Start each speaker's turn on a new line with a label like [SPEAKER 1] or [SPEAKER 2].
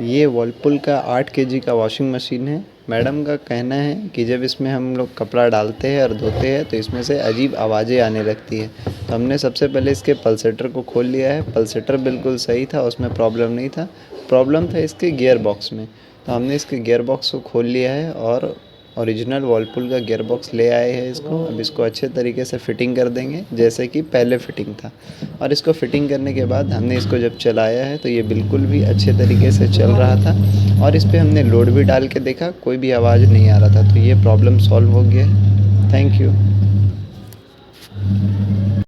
[SPEAKER 1] ये वर्लपुल का 8 केजी का वॉशिंग मशीन है। मैडम का कहना है कि जब इसमें हम लोग कपड़ा डालते हैं और धोते हैं तो इसमें से अजीब आवाज़ें आने लगती है। तो हमने सबसे पहले इसके पल्सेटर को खोल लिया है। पल्सेटर बिल्कुल सही था, उसमें प्रॉब्लम नहीं था। प्रॉब्लम था इसके गियर बॉक्स में। तो हमने इसके गियर बॉक्स को खोल लिया है और ओरिजिनल वर्लपुल का गियर बॉक्स ले आए हैं इसको। अब इसको अच्छे तरीके से फ़िटिंग कर देंगे जैसे कि पहले फ़िटिंग था। और इसको फ़िटिंग करने के बाद हमने इसको जब चलाया है तो ये बिल्कुल भी अच्छे तरीके से चल रहा था। और इस पे हमने लोड भी डाल के देखा, कोई भी आवाज़ नहीं आ रहा था। तो ये प्रॉब्लम सॉल्व हो गया है। Thank you.